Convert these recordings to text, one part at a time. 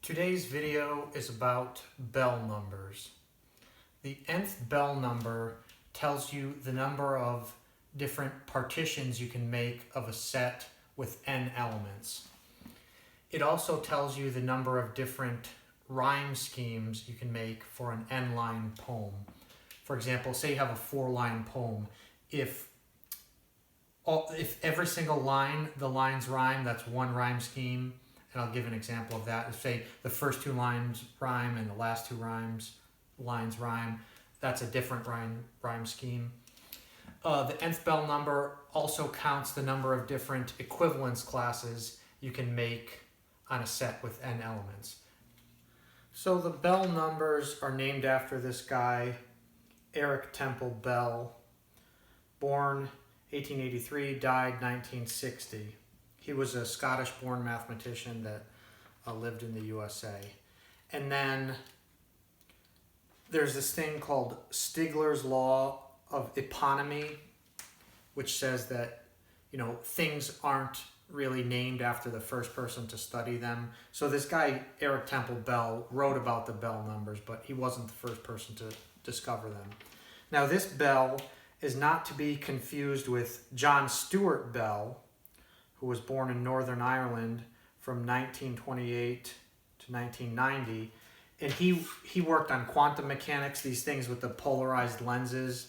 Today's video is about bell numbers. The nth bell number tells you the number of different partitions you can make of a set with n elements. It also tells you the number of different rhyme schemes you can make for an n-line poem. For example, say you have a 4-line poem. If every single line, the lines rhyme, that's one rhyme scheme. And I'll give an example of that. Say the first 2 lines rhyme and the last 2 lines rhyme. That's a different rhyme scheme. The nth bell number also counts the number of different equivalence classes you can make on a set with n elements. So the bell numbers are named after this guy, Eric Temple Bell, born 1883, died 1960. He was a Scottish-born mathematician that lived in the USA. And then there's this thing called Stigler's law of eponymy, which says that, things aren't really named after the first person to study them. So this guy, Eric Temple Bell, wrote about the bell numbers, but he wasn't the first person to discover them. Now this bell is not to be confused with John Stuart Bell, who was born in Northern Ireland from 1928 to 1990. And he worked on quantum mechanics, these things with the polarized lenses.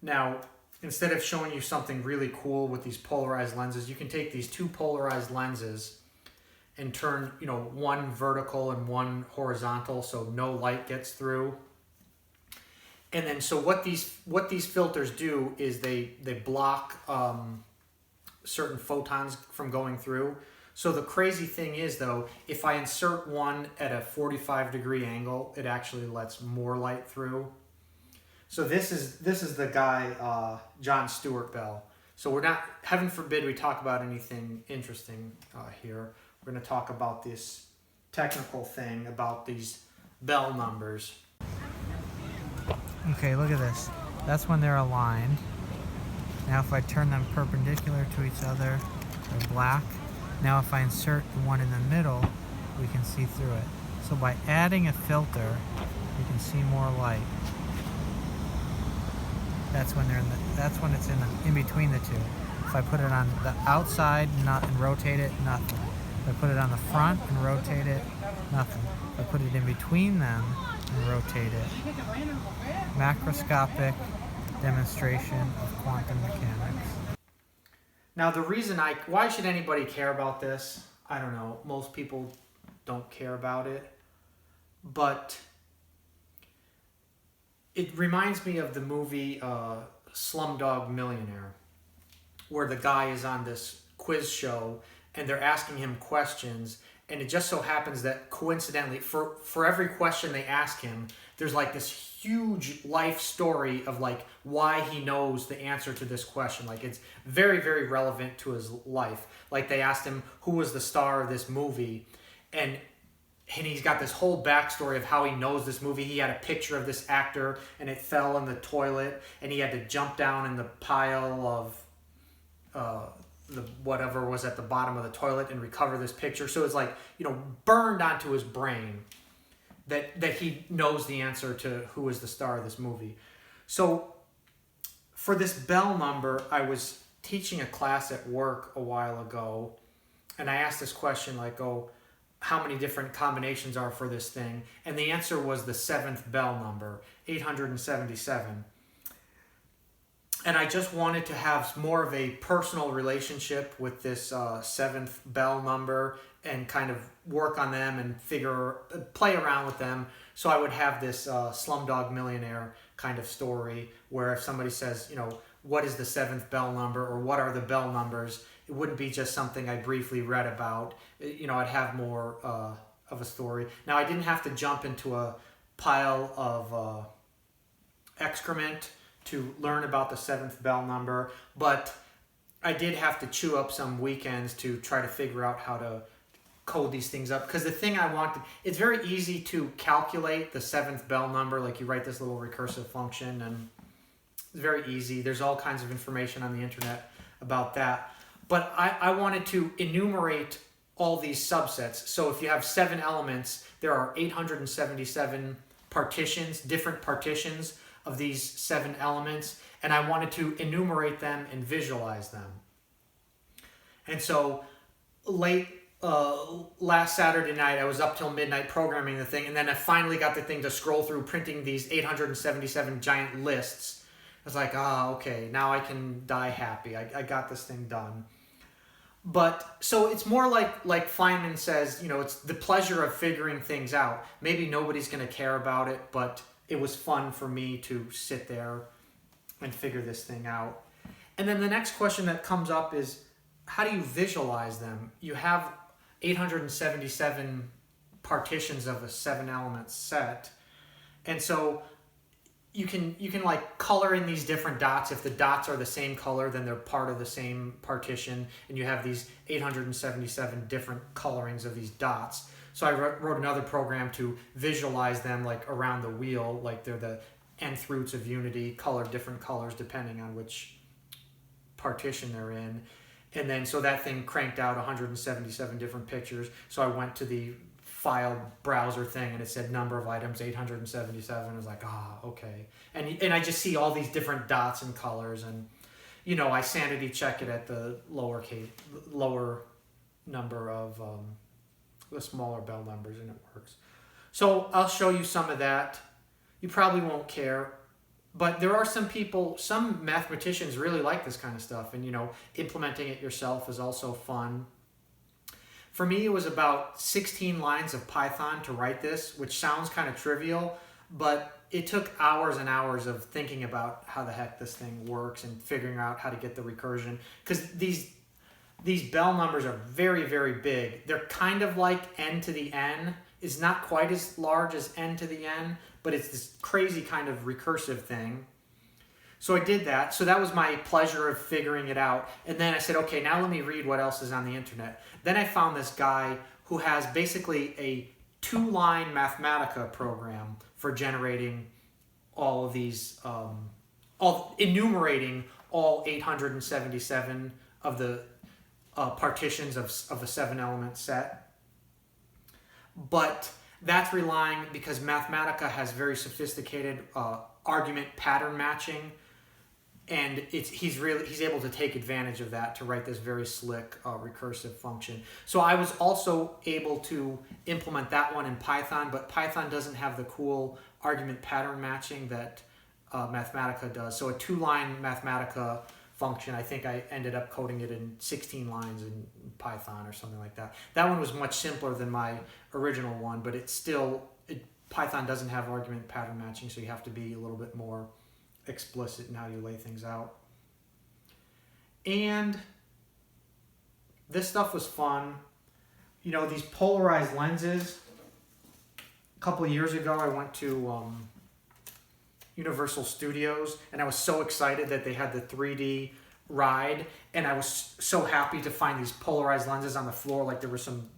Now, instead of showing you something really cool with these polarized lenses, you can take these 2 polarized lenses and turn, one vertical and one horizontal so no light gets through. And then so what these filters do is they block certain photons from going through. So the crazy thing is, though, if I insert one at a 45-degree angle, it actually lets more light through. So this is the guy, John Stuart Bell. So we're not, heaven forbid we talk about anything interesting here. We're going to talk about this technical thing about these bell numbers. Okay, look at this. That's when they're aligned. Now if I turn them perpendicular to each other, they're black. Now if I insert the one in the middle, we can see through it. So by adding a filter, you can see more light. That's when it's in between the 2. If I put it on the outside and rotate it, nothing. If I put it on the front and rotate it, nothing. If I put it in between them and rotate it, macroscopic demonstration of quantum mechanics. Now the reason why should anybody care about this? I don't know. Most people don't care about it. But it reminds me of the movie Slumdog Millionaire, where the guy is on this quiz show and they're asking him questions, and it just so happens that coincidentally, for every question they ask him, there's like this huge life story of like why he knows the answer to this question. Like it's very, very relevant to his life. Like they asked him who was the star of this movie, and he's got this whole backstory of how he knows this movie. He had a picture of this actor and it fell in the toilet and he had to jump down in the pile of the whatever was at the bottom of the toilet and recover this picture. So it's like, burned onto his brain that he knows the answer to who is the star of this movie. So for this bell number, I was teaching a class at work a while ago, and I asked this question like, how many different combinations are for this thing? And the answer was the 7th bell number, 877. And I just wanted to have more of a personal relationship with this 7th bell number and kind of work on them and play around with them. So I would have this Slumdog Millionaire kind of story where if somebody says, what is the 7th bell number or what are the bell numbers, it wouldn't be just something I briefly read about. I'd have more of a story. Now, I didn't have to jump into a pile of excrement to learn about the 7th bell number, but I did have to chew up some weekends to try to figure out how to code these things up. Because the thing I wanted, it's very easy to calculate the 7th bell number. Like you write this little recursive function and it's very easy. There's all kinds of information on the internet about that. But I wanted to enumerate all these subsets. So if you have 7 elements, there are 877 partitions, different partitions of these 7 elements, and I wanted to enumerate them and visualize them. And so last Saturday night, I was up till midnight programming the thing, and then I finally got the thing to scroll through printing these 877 giant lists. I was like, okay, now I can die happy. I got this thing done. But so it's more like Feynman says, it's the pleasure of figuring things out. Maybe nobody's going to care about it, but it was fun for me to sit there and figure this thing out. And then the next question that comes up is, how do you visualize them? You have 877 partitions of a 7-element set, and so you can like color in these different dots. If the dots are the same color, then they're part of the same partition, and you have these 877 different colorings of these dots. So I wrote another program to visualize them like around the wheel, like they're the nth roots of unity, color different colors depending on which partition they're in. And then so that thing cranked out 177 different pictures. So I went to the file browser thing and it said number of items 877. I was like, okay. And I just see all these different dots and colors, and I sanity check it at the lower number of the smaller bell numbers, and it works. So I'll show you some of that. You probably won't care, but there are some mathematicians really like this kind of stuff, and implementing it yourself is also fun. For me, it was about 16 lines of Python to write this, which sounds kind of trivial, but it took hours and hours of thinking about how the heck this thing works and figuring out how to get the recursion. Because these bell numbers are very, very big. They're kind of like n to the n. It's not quite as large as n to the n, but it's this crazy kind of recursive thing. So I did that. So that was my pleasure of figuring it out. And then I said, okay, now let me read what else is on the internet. Then I found this guy who has basically a 2-line Mathematica program for generating all of these, enumerating all 877 of the partitions of a 7-element set. But that's relying, because Mathematica has very sophisticated argument pattern matching, and he's able to take advantage of that to write this very slick recursive function. So I was also able to implement that one in Python, but Python doesn't have the cool argument pattern matching that Mathematica does. So a 2-line Mathematica function, I think I ended up coding it in 16 lines in Python or something like that. That one was much simpler than my original one, but Python doesn't have argument pattern matching, so you have to be a little bit more explicit in how you lay things out. And this stuff was fun. These polarized lenses. A couple of years ago, I went to Universal Studios, and I was so excited that they had the 3D ride, and I was so happy to find these polarized lenses on the floor. Like there were some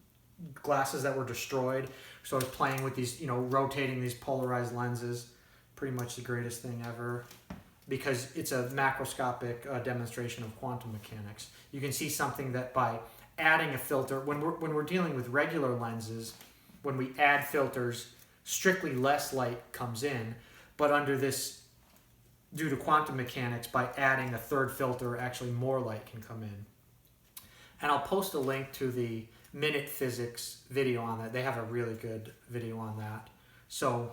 glasses that were destroyed, so I was playing with these, rotating these polarized lenses. Pretty much the greatest thing ever, because it's a macroscopic demonstration of quantum mechanics. You can see something that by adding a filter, when we're dealing with regular lenses, when we add filters, strictly less light comes in, but under this, due to quantum mechanics, by adding a third filter, actually more light can come in. And I'll post a link to the Minute Physics video on that. They have a really good video on that. So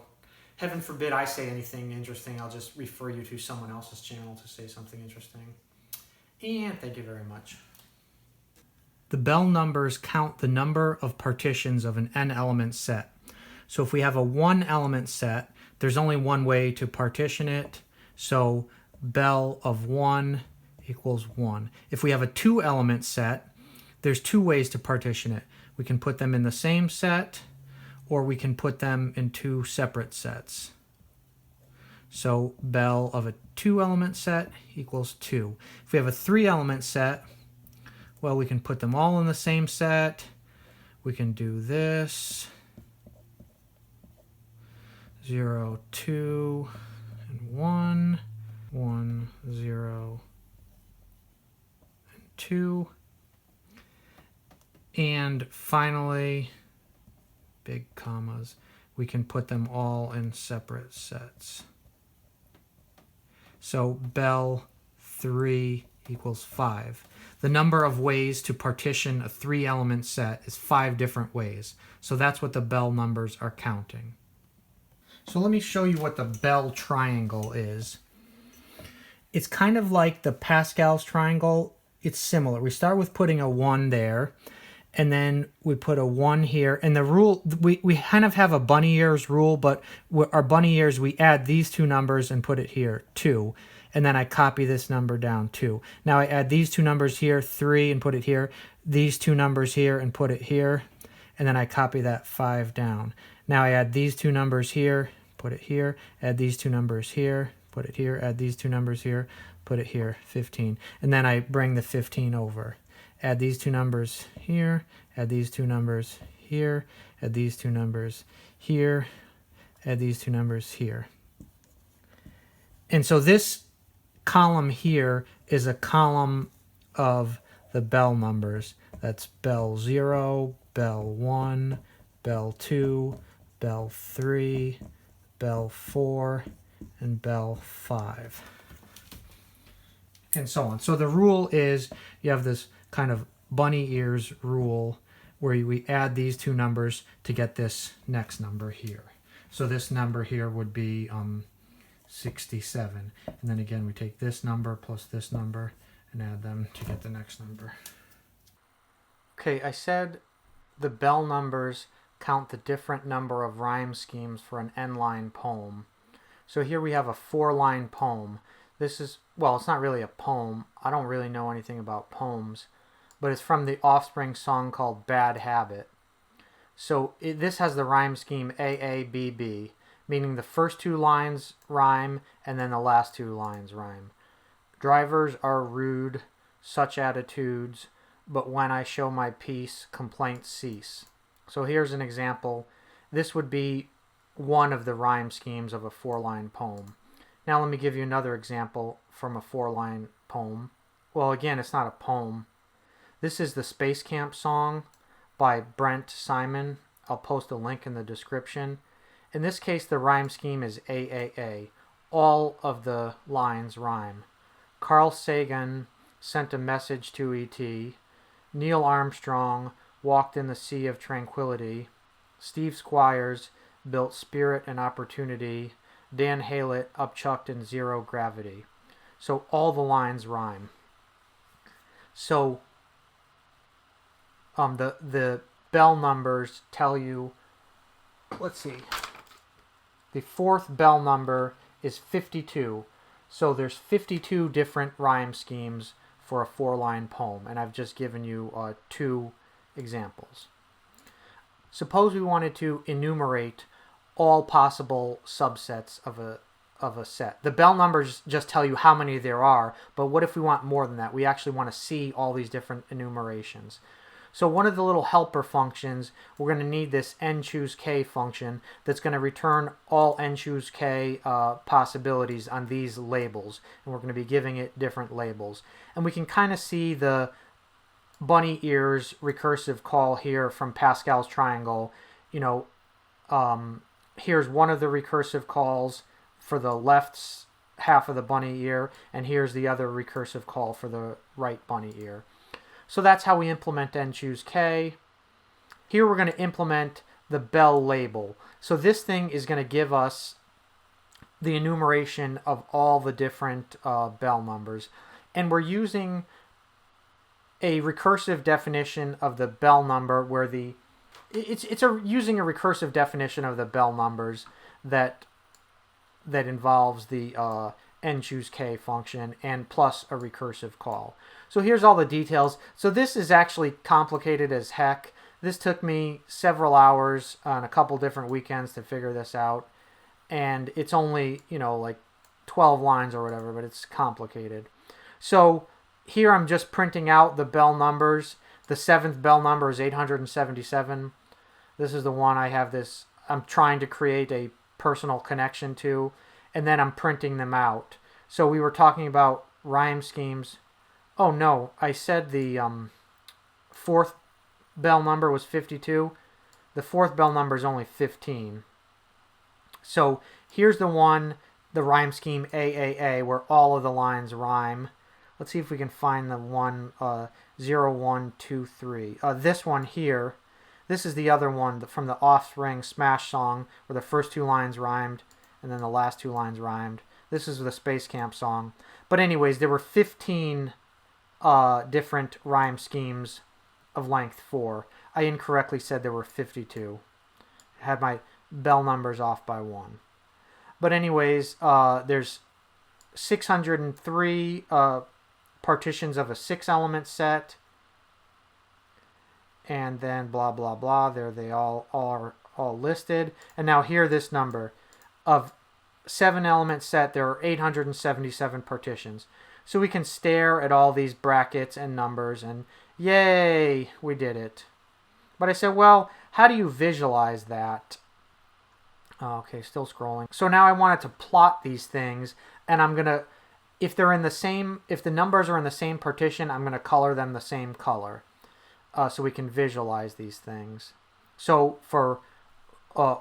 heaven forbid I say anything interesting, I'll just refer you to someone else's channel to say something interesting. And thank you very much. The bell numbers count the number of partitions of an n-element set. So if we have a 1-element set, there's only one way to partition it. So bell of 1 equals 1. If we have a 2-element set, there's 2 ways to partition it. We can put them in the same set, or we can put them in 2 separate sets. So bell of a 2-element set equals 2. If we have a 3-element set, well, we can put them all in the same set. We can do this. 0, 2, and 1, 1, 0, and 2. And finally, big commas, we can put them all in separate sets. So bell 3 equals 5. The number of ways to partition a 3-element set is 5 different ways. So that's what the bell numbers are counting. So let me show you what the bell triangle is. It's kind of like the Pascal's triangle. It's similar. We start with putting a 1 there, and then we put a 1 here. And the rule, we kind of have a bunny ears rule, but our bunny ears, we add these 2 numbers and put it here, 2. And then I copy this number down, 2. Now I add these 2 numbers here, 3, and put it here. These 2 numbers here and put it here. And then I copy that 5 down. Now I add these 2 numbers here, put it here. Add these 2 numbers here, put it here. Add these 2 numbers here, put it here, 15. And then I bring the 15 over. Add these 2 numbers here, add these 2 numbers here, add these 2 numbers here, add these 2 numbers here. And so this column here is a column of the bell numbers. That's bell 0, bell 1, bell 2, bell 3, bell 4, and bell 5. And so on. So the rule is you have this kind of bunny ears rule where we add these 2 numbers to get this next number here. So this number here would be 67. And then again, we take this number plus this number and add them to get the next number. Okay, I said the bell numbers count the different number of rhyme schemes for an n-line poem. So here we have a 4-line poem. This is, well, it's not really a poem. I don't really know anything about poems, but it's from the Offspring song called Bad Habit. So this has the rhyme scheme AABB, meaning the first 2 lines rhyme and then the last 2 lines rhyme. Drivers are rude, such attitudes, but when I show my peace, complaints cease. So here's an example. This would be one of the rhyme schemes of a 4-line poem. Now let me give you another example from a 4-line poem. Well, again, it's not a poem. This is the Space Camp song by Brent Simon. I'll post a link in the description. In this case, the rhyme scheme is AAA. All of the lines rhyme. Carl Sagan sent a message to E.T. Neil Armstrong walked in the sea of tranquility. Steve Squires built spirit and opportunity. Dan Haylett upchucked in zero gravity. So all the lines rhyme. So the bell numbers tell you, let's see, the 4th bell number is 52. So there's 52 different rhyme schemes for a 4-line poem, and I've just given you 2 examples. Suppose we wanted to enumerate all possible subsets of a set. The bell numbers just tell you how many there are, but what if we want more than that? We actually want to see all these different enumerations. So one of the little helper functions, we're going to need this nChooseK function that's going to return all nChooseK possibilities on these labels. And we're going to be giving it different labels. And we can kind of see the bunny ears recursive call here from Pascal's triangle. You know, here's one of the recursive calls for the left half of the bunny ear, and here's the other recursive call for the right bunny ear. So that's how we implement nChooseK. Here we're going to implement the bell label. So this thing is going to give us the enumeration of all the different bell numbers. And we're using a recursive definition of the bell number where using a recursive definition of the bell numbers that involves the nChooseK function and plus a recursive call. So here's all the details. So this is actually complicated as heck. This took me several hours on a couple different weekends to figure this out. And it's only, you know, like 12 lines or whatever, but it's complicated. So here I'm just printing out the bell numbers. The 7th bell number is 877. This is the one I'm trying to create a personal connection to, and then I'm printing them out. So we were talking about rhyme schemes. Oh no, I said the 4th bell number was 52. The fourth bell number is only 15. So here's the one, the rhyme scheme AAA, where all of the lines rhyme. Let's see if we can find the one 0, 1, 2, 3. This one here, this is the other one from the Offspring Smash song, where the first two lines rhymed and then the last two lines rhymed. This is the Space Camp song. But anyways, there were 15 different rhyme schemes of length 4. I incorrectly said there were 52. I had my bell numbers off by 1. But anyways, there's 603 partitions of a 6-element set. And then blah, blah, blah. There they all are all listed. And now here, this number of 7-element set, there are 877 partitions. So we can stare at all these brackets and numbers and yay, we did it. But I said, well, how do you visualize that? Okay, still scrolling. So now I wanted to plot these things, and I'm gonna, if the numbers are in the same partition, I'm gonna color them the same color, so we can visualize these things. So for a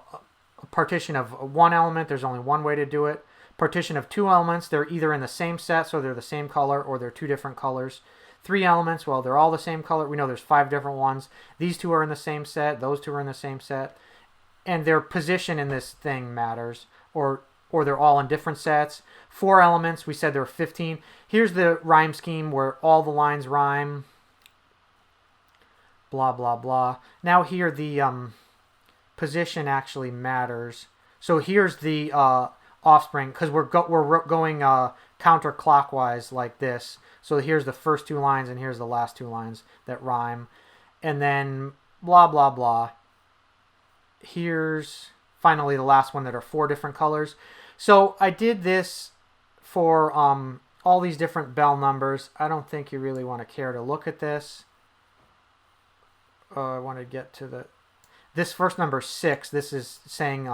partition of 1 element, there's only one way to do it. Partition of 2 elements, they're either in the same set, so they're the same color, or they're 2 different colors. 3 elements, well, they're all the same color. We know there's 5 different ones. These 2 are in the same set. Those 2 are in the same set. And their position in this thing matters, or they're all in different sets. 4 elements, we said there were 15. Here's the rhyme scheme where all the lines rhyme. Blah, blah, blah. Now here the position actually matters. So here's the Offspring, because we're going counterclockwise like this. So here's the first 2 lines and here's the last 2 lines that rhyme. And then blah, blah, blah. Here's finally the last one that are 4 different colors. So I did this for all these different bell numbers. I don't think you really want to care to look at this. I want to get to this first number 6. This is saying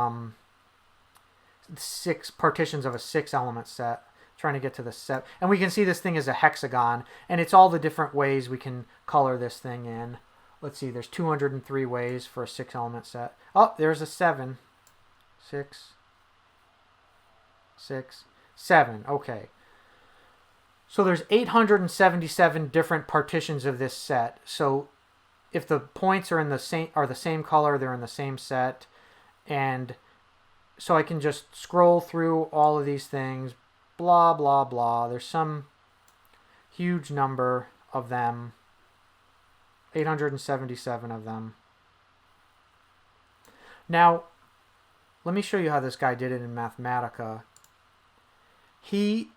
6 partitions of a 6-element set. Trying to get to the set. And we can see this thing is a hexagon, and it's all the different ways we can color this thing in. Let's see, there's 203 ways for a 6-element set. Oh, there's a 7. 6, 6, 7. Okay. So there's 877 different partitions of this set. So if the points are the same color, they're in the same set. And so I can just scroll through all of these things, blah, blah, blah. There's some huge number of them, 877 of them. Now, let me show you how this guy did it in Mathematica. He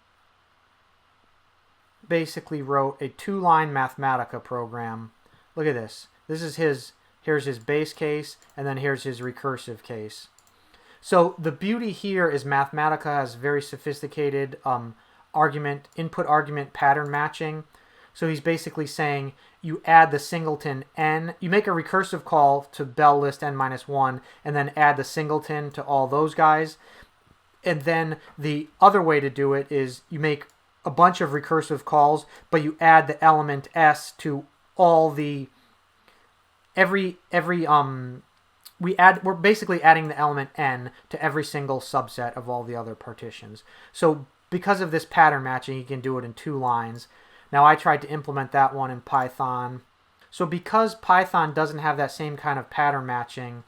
basically wrote a 2-line Mathematica program. Look at this. This is here's his base case, and then here's his recursive case. So the beauty here is Mathematica has very sophisticated input argument pattern matching. So he's basically saying you add the singleton n, you make a recursive call to bell list n-1, and then add the singleton to all those guys. And then the other way to do it is you make a bunch of recursive calls, but you add the element s to all the we're basically adding the element n to every single subset of all the other partitions. So because of this pattern matching, you can do it in 2 lines. Now I tried to implement that one in Python. So because Python doesn't have that same kind of pattern matching,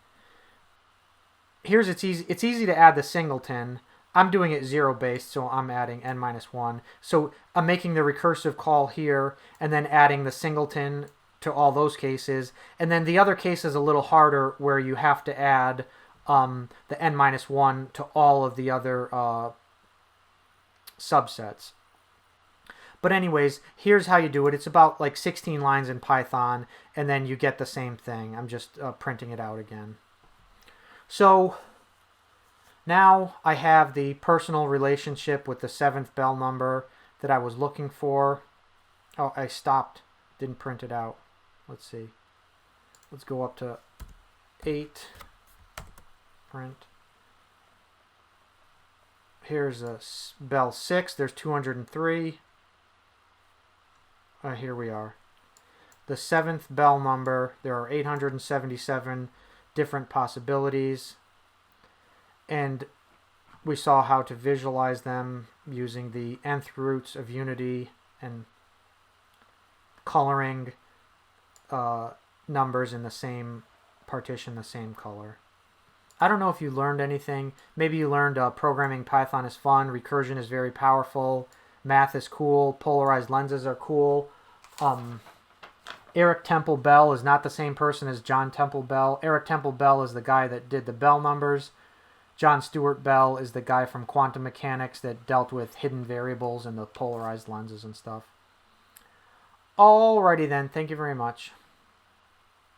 it's easy to add the singleton. I'm doing it 0 based, so I'm adding n-1. So I'm making the recursive call here and then adding the singleton to all those cases. And then the other case is a little harder, where you have to add the n-1 to all of the other subsets. But anyways, here's how you do it. It's about like 16 lines in Python, and then you get the same thing. I'm just printing it out again. So now I have the personal relationship with the 7th bell number that I was looking for. Oh, I stopped. Didn't print it out. Let's see. Let's go up to 8. Print. Here's a bell 6. There's 203. Here we are. the 7th Bell number. There are 877 different possibilities, and we saw how to visualize them using the nth roots of unity and coloring numbers in the same partition, the same color. I don't know if you learned anything. Maybe you learned programming Python is fun, recursion is very powerful, math is cool, polarized lenses are cool. Eric Temple Bell is not the same person as John Temple Bell. Eric Temple Bell is the guy that did the Bell numbers. John Stuart Bell is the guy from quantum mechanics that dealt with hidden variables and the polarized lenses and stuff. Alrighty then, thank you very much.